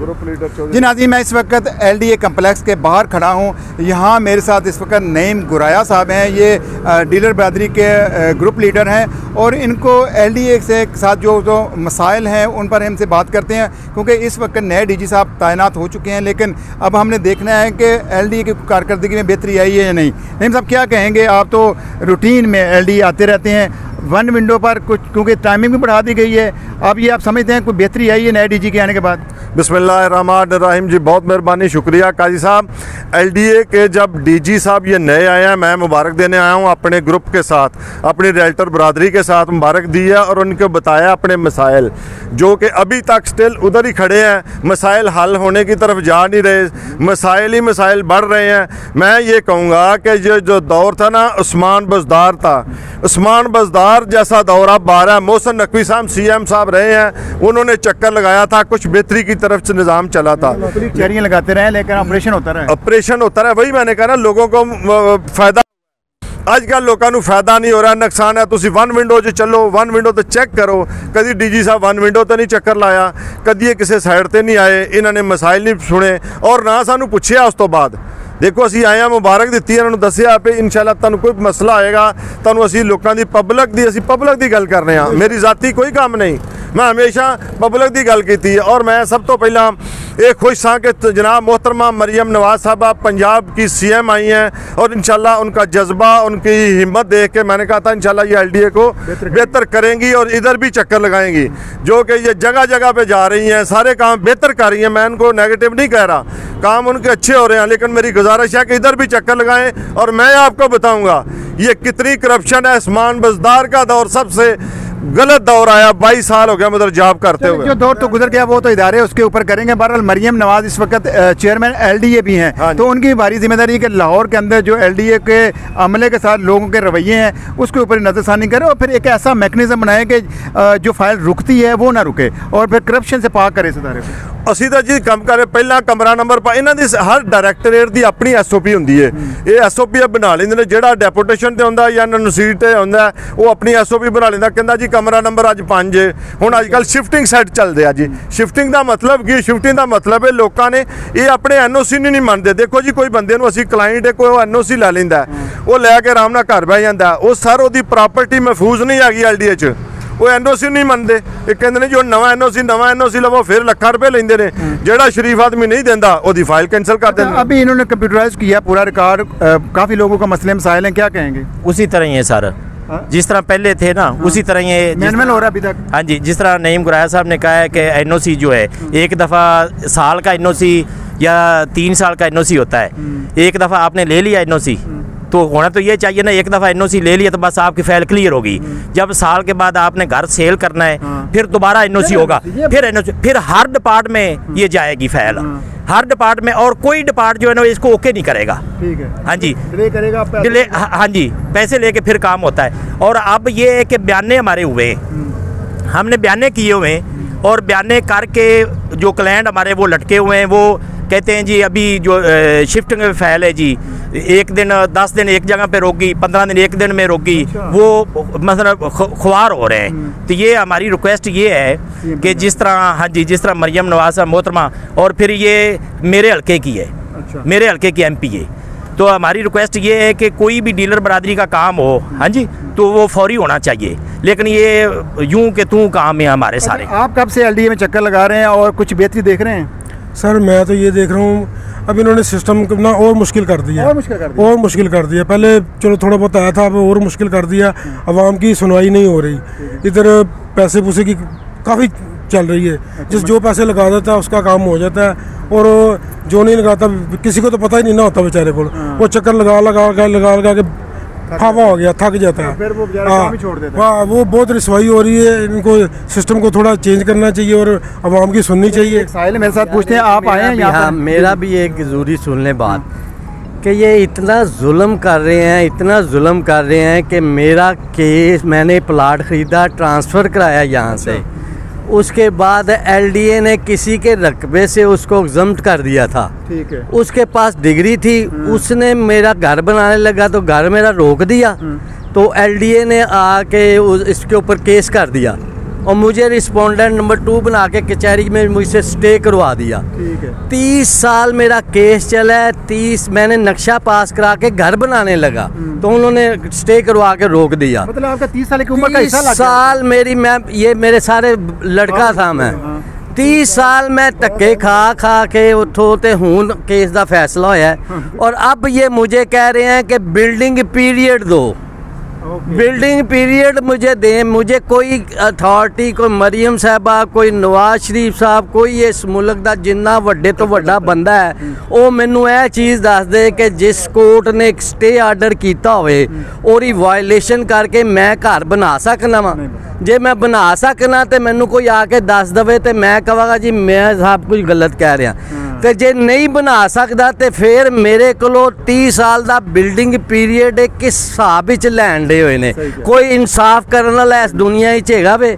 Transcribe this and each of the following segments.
Group leader. जी नाज़रीन, मैं इस वक्त LDA कम्प्लेक्स के बाहर खड़ा हूँ। यहाँ मेरे साथ इस वक्त नईम गुराया साहब हैं, ये डीलर बरादरी के ग्रुप लीडर हैं और इनको LDA से साथ जो मसाइल हैं उन पर हमसे बात करते हैं, क्योंकि इस वक्त नए DG साहब तैनात हो चुके हैं। लेकिन अब हमने देखना है कि LDA की कारकर्दगी में बेहतरी आई है या नहीं। नईम साहब क्या कहेंगे, आप तो रूटीन में LDA आते रहते हैं, वन विंडो पर कुछ क्योंकि टाइमिंग भी बढ़ा दी गई है, अब ये आप समझते हैं कोई बेहतरी आई है नए DG के आने के बाद? बिस्मिल्लाहिर्रहमानिर्रहीम जी, बहुत मेहरबानी, शुक्रिया काजी साहब। LDA के जब DG साहब ये नए आए हैं, मैं मुबारक देने आया हूँ अपने ग्रुप के साथ, अपनी रियल्टर बरादरी के साथ मुबारक दी है और उनको बताया अपने मसाइल जो कि अभी तक स्टिल उधर ही खड़े हैं, मसाइल हल होने की तरफ जा नहीं रहे, मसाइल ही मसाइल बढ़ रहे हैं। मैं ये कहूँगा कि ये जो दौर था ना उस्मान बज़दार था, उस्मान बज़दार जैसा दौर अब आ रहा है। मोहसिन नकवी साहब CM साहब रहे हैं, उन्होंने चक्कर लगाया था, कुछ बेहतरी की तरफ से निज़ाम चला था, चेरियाँ लगाते रहे लेकिन ऑपरेशन होता रहा। वही मैंने कहा ना, लोगों को फायदा आजकल लोगों को फायदा नहीं हो रहा, नुकसान है। तुम वन विंडो च चलो, वन विंडो तो चेक करो, कभी DG साहब वन विंडो तो नहीं चक्कर लाया, कभी ये किसी साइड से नहीं आए, इन्होंने मसाइल नहीं सुने और ना सानू पूछया। उस तो बाद देखो असी आए हैं, मुबारक दी, इन्होंने दसिया पे इंशाल्लाह तुहानू कोई मसला आएगा, तुहानू असी लोगों की पब्लिक की गल कर रहे हैं, मेरी जाती कोई काम नहीं, मैं हमेशा पब्लिक की गल की है। और मैं सब तो पहला ये खुश हाँ कि जनाब मोहतरमा मरियम नवाज साहबा पंजाब की CM आई हैं और इंशाल्लाह उनका जज्बा, उनकी हिम्मत देख के मैंने कहा था इंशाल्लाह ये LDA को बेहतर करेंगी और इधर भी चक्कर लगाएंगी। जो कि ये जगह जगह पे जा रही हैं, सारे काम बेहतर कर रही हैं, मैं उनको नेगेटिव नहीं कह रहा, काम उनके अच्छे हो रहे हैं, लेकिन मेरी गुजारिश है कि इधर भी चक्कर लगाएं। और मैं आपको बताऊँगा ये कितनी करप्शन है। उस्मान बज़दार का दौर सबसे गलत दौर आया, 22 साल हो गया मतलब जॉब करते हुए। जो दौर तो गुजर गया वो तो इदारे उसके ऊपर करेंगे। बहरहाल मरियम नवाज इस वक्त चेयरमैन LDA भी हैं, हाँ, तो उनकी भारी जिम्मेदारी है कि लाहौर के अंदर जो LDA के अमले के साथ लोगों के रवैये हैं उसके ऊपर नज़रसानी करें और फिर एक ऐसा मैकेनिज्म बनाए कि जो फाइल रुकती है वो ना रुके और फिर करप्शन से पाक करे इस इदारे को। ਅਸੀਂ ਤਾਂ ਜੀ ਕੰਮ ਕਰੇ ਪਹਿਲਾਂ ਕਮਰਾ ਨੰਬਰ ਇਹਨਾਂ ਦੀ ਹਰ ਡਾਇਰੈਕਟੋਰੇਟ ਦੀ ਆਪਣੀ SOP ਹੁੰਦੀ ਹੈ। ਇਹ SOP ਬਣਾ ਲੈਂਦੇ ਨੇ, ਜਿਹੜਾ ਡੈਪੂਟੇਸ਼ਨ ਤੇ ਹੁੰਦਾ ਜਾਂ ਨਸੀਰ ਤੇ ਹੁੰਦਾ ਉਹ ਆਪਣੀ SOP ਬਣਾ ਲੈਂਦਾ, ਕਹਿੰਦਾ ਜੀ ਕਮਰਾ ਨੰਬਰ ਅੱਜ 5 ਹੈ। ਹੁਣ ਅੱਜ ਕੱਲ ਸ਼ਿਫਟਿੰਗ ਸੈੱਟ ਚੱਲਦੇ ਆ ਜੀ। ਸ਼ਿਫਟਿੰਗ ਦਾ ਮਤਲਬ ਕੀ? ਸ਼ਿਫਟਿੰਗ ਦਾ ਮਤਲਬ ਹੈ ਲੋਕਾਂ ਨੇ ਇਹ ਆਪਣੇ NOC ਨਹੀਂ ਮੰਨਦੇ। ਦੇਖੋ ਜੀ ਕੋਈ ਬੰਦੇ ਨੂੰ ਅਸੀਂ ਕਲਾਇੰਟ ਹੈ, ਕੋਈ NOC ਲੈ ਲੈਂਦਾ, ਉਹ ਲੈ ਕੇ ਆਰਾਮ ਨਾਲ ਘਰ ਬਹਿ ਜਾਂਦਾ, ਉਹ ਸਰ ਉਹਦੀ ਪ੍ਰਾਪਰਟੀ ਮਹਿਫੂਜ਼ ਨਹੀਂ ਹੈਗੀ LDA 'ਚ, वो NOC नहीं मनते। ये कहते हैं जो नवा NOC लवो फिर लाख रुपए लेंदे ने, जेड़ा शरीफ आदमी नहीं देंदा ओदी फाइल कैंसिल कर देंगे। अभी इन्होंने कंप्यूटराइज किया पूरा रिकॉर्ड, काफ़ी लोगों का मसले मसाइल हैं, क्या कहेंगे? उसी तरह ही है सर, जिस तरह पहले थे ना उसी तरह ये मैनुअल हो रहा है अभी तक। हाँ जी, जिस तरह नईम गुराया साहब ने कहा है कि NOC जो है एक दफ़ा साल का NOC या 3 साल का NOC होता है, एक दफ़ा आपने ले लिया NOC तो होना तो ये चाहिए ना, एक दफ़ा NOC ले लिया तो बस आपकी फ़ाइल क्लियर होगी। जब साल के बाद आपने घर सेल करना है फिर दोबारा NOC होगा, फिर हर डिपार्ट में ये जाएगी फ़ाइल, हर डिपार्ट में, और कोई डिपार्ट जो है ना इसको ओके नहीं करेगा। ठीक है, हाँ जी, डिले करेगा, डिले, हाँ जी, पैसे लेके फिर काम होता है। और अब ये है कि बयाने हमारे हुए, हमने बयाने किए हुए हैं और बयाने करके जो क्लाइंट हमारे वो लटके हुए हैं, वो कहते हैं जी अभी जो शिफ्टिंग में फ़ाइल है जी, एक दिन 10 दिन एक जगह पे रोकी, 15 दिन एक दिन में रोकी, वो मतलब ख्वार हो रहे हैं। तो ये हमारी रिक्वेस्ट ये है कि जिस तरह, हाँ जी, जिस तरह मरियम नवाज साहब मोहतरमा, और फिर ये मेरे हल्के की है, मेरे हल्के की MP है, तो हमारी रिक्वेस्ट ये है कि कोई भी डीलर बरादरी का काम हो, हाँ जी, तो वो फौरी होना चाहिए। लेकिन ये यूं कि तू काम है हमारे सारे। आप कब से LDA में चक्कर लगा रहे हैं और कुछ बेहतरी देख रहे हैं? सर मैं तो ये देख रहा हूँ अब इन्होंने सिस्टम ना और मुश्किल कर दिया, और मुश्किल कर दिया। पहले चलो थोड़ा बहुत आया था, अब और मुश्किल कर दिया। आवाम की सुनवाई नहीं हो रही, इधर पैसे पूसे की काफ़ी चल रही है, जिस जो पैसे लगा देता है उसका काम हो जाता है, और जो नहीं लगाता किसी को तो पता ही नहीं ना होता बेचारे को, वो चक्कर लगा के हवा हो गया, थक जाता है, फिर वो काम ही छोड़ देता है। हाँ, वो बहुत रिसवाई हो रही है। इनको सिस्टम को थोड़ा चेंज करना चाहिए और आवाम की सुननी चाहिए। साहिल मेरे साथ पूछते हैं, आप आए हैं यहाँ? मेरा भी एक जरूरी सुनने बात कि ये इतना जुल्म कर रहे हैं, इतना जुल्म कर रहे हैं कि मेरा केस, मैंने प्लाट ख़रीदा, ट्रांसफ़र कराया यहाँ से, उसके बाद LDA ने किसी के रकबे से उसको एग्जम्प्ट कर दिया था। ठीक है, उसके पास डिग्री थी, उसने मेरा घर बनाने लगा तो घर मेरा रोक दिया, तो LDA ने आके इसके ऊपर केस कर दिया। और मुझे रिस्पोंडेंट नंबर 2 बना के कचहरी में मुझसे स्टे करवा दिया। ठीक है। 30 साल मेरा केस चला है। 30 मैंने नक्शा पास करा के घर बनाने लगा तो उन्होंने स्टे करवा के रोक दिया। मतलब आपका 30 साल की उम्र का 30 हिस्सा लग गया। साल मेरी मैं ये मेरे सारे लड़का था मैं 30 साल मैं धक्के खा के उठो ते हूँ केस का फैसला होया है और अब ये मुझे कह रहे हैं कि बिल्डिंग पीरियड दो। बिल्डिंग पीरियड मुझे दें। मुझे कोई अथॉरिटी, कोई मरियम साहबा, कोई नवाज शरीफ साहब, कोई इस मुल्क का जिन्ना वड्डे तो वड्डा बंदा है वो मैनू यह चीज़ दस दे कि जिस कोर्ट ने एक स्टे आर्डर किया होवे और वायलेशन करके मैं घर बना सकना वा। जे मैं बना सकना तो मैनू कोई आके दस दवे तो मैं कहांगा जी मैं सब कुछ गलत कह रहा। तो जे नहीं बना सकता तो फिर मेरे को 30 साल का बिल्डिंग पीरियड किस हिसाब लैन डे हुए ने। कोई इंसाफ करने वाला इस दुनिया है वे,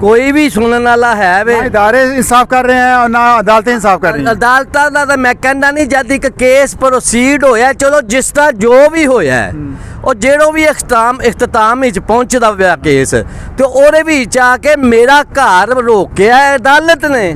कोई भी सुनने वाला है वे। इदारे इंसाफ कर रहे हैं और ना अदालतें इंसाफ कर रही हैं। अदालतां दा तो मैं कहना नहीं, जब एक केस प्रोसीड होया चलो जिस तरह जो भी होया है और जेड़ो भी इख्तिताम पहुंचदा हुआ केस तो ओरे विच आके मेरा घर रोकिया है अदालत ने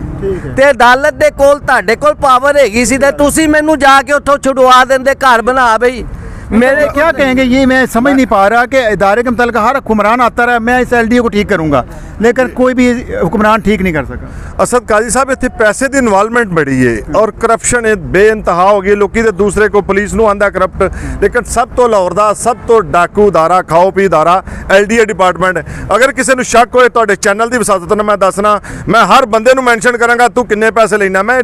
ते अदालत दे कोल तुहाडे कोल पावर हैगी सी ते तुसीं मैनू जाके उत्थों छुड़वा देंदे घर बना बई। मेरे क्या कहेंगे ये मैं समझ नहीं पा रहा कि इदारे के मतलब हर हुक्मरान आता रहा मैं इस LDA को ठीक करूंगा लेकिन कोई भी हुक्मरान ठीक नहीं कर सका। असद काजी साहब इतने पैसे की इन्वॉल्वमेंट बड़ी है और करप्शन बेइंतहा हो गई। लोग दूसरे को पुलिस नूं आंदा करप्ट लेकिन सब तो लाहौर दा सब तो डाकू दारा खाओ पी दारा LDA डिपार्टमेंट है। अगर किसी को शक होए तो चैनल की विसासत ने मैं दसना मैं हर बंदे नूं मैंशन करांगा तू किन्ने पैसे लेना। मैं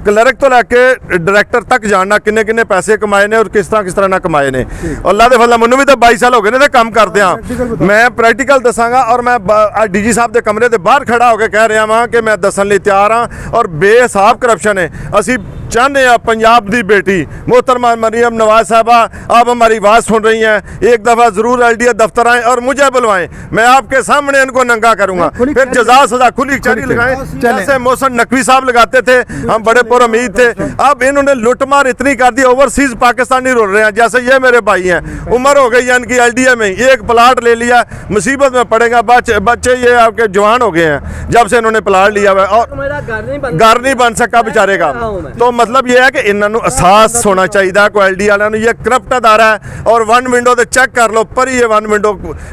क्लर्क तो लैके डायरैक्टर तक जानना किन्ने किन्ने पैसे कमाए ने और किस तरह ना कमाए ने। अल्लाह दे फजल मैनूं भी तो 22 साल हो गए ने काम करदे मैं प्रैक्टिकल दसांगा और मैं DG साहब के कमरे के बाहर खड़ा होकर कह रहा वहाँ कि मैं दसन लई तैयार हाँ और बेहिसाब करप्शन है। असी चाहते हैं पंजाब की बेटी मोहतरमा मरियम नवाज साहबा आप हमारी आवाज़ सुन रही हैं, एक दफ़ा ज़रूर LDA दफ्तर आएँ और मुझे बुलवाएं, मैं आपके सामने इनको नंगा करूँगा। फिर जजा सजा खुली कचहरी लगाएं जैसे मोहसिन नकवी साहब लगाते थे, हम बड़े पुरउम्मीद थे। अब इन्होंने लुटमार इतनी कर दी, ओवरसीज़ पाकिस्तानी रुल रहे हैं। जैसे ये मेरे भाई हैं, उम्र हो गई है इनकी LDA में, एक प्लाट ले लिया, मुसीबत में पड़ेगा। बच्चे ये आपके जवान हो गए हैं जब से इन्होंने प्लाट लिया हुआ और घर नहीं बन सका बेचारे का। तो मतलब ये है कि इन्होंने एहसास होना चाहिए कोई LDA वालों ये करप्ट अदारा है। और वन विंडो तो चेक कर लो पर ये वन विंडो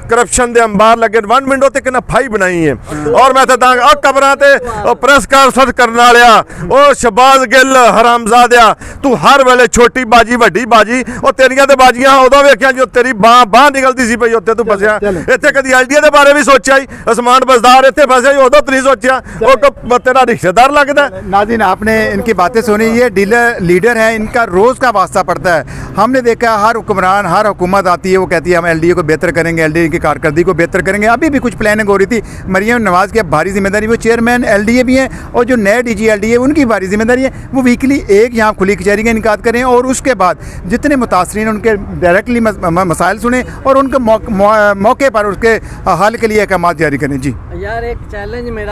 करप्शन के अंबार लगे वन विंडो तो कितना फाई बनाई है। और मैं तो कबरां ते प्रेस कॉन्फ्रेंस करने वालिया ओ शहबाज गिल हरामजादिया तू हर वेले छोटी बाजी वड्डी बाजी और तेरियां ते बाजियां उदों वेखियां जो तेरी बांह निकलती सी पई उत्ते तू फसिया। इत्थे कदी LDA के बारे भी सोचा ही असमान बसदार इत्थे फसिया ही उदों नहीं सोचा वो तेरा रिश्तेदार लगता है। नाज़रीन आपने इनकी बातें सुनी, ये डीलर लीडर है, इनका रोज़ का वास्ता पड़ता है। हमने देखा हर हुक्मरान हर हुकूमत आती है वो कहती है हम LDA को बेहतर करेंगे, LDA की कारकर्दगी को बेहतर करेंगे। अभी भी कुछ प्लानिंग हो रही थी, मरियम नवाज़ की भारी जिम्मेदारी, वो चेयरमैन LDA भी हैं और जो नए DG LDA उनकी भारी जिम्मेदारी है वो वीकली एक यहाँ खुली कचहरी का इनकाद करें और उसके बाद जितने मुतासरीन उनके डायरेक्टली मसाइल सुने और उनके मौके पर उसके हल के लिए अहकाम जारी करें। जी यार एक चैलेंज मेरा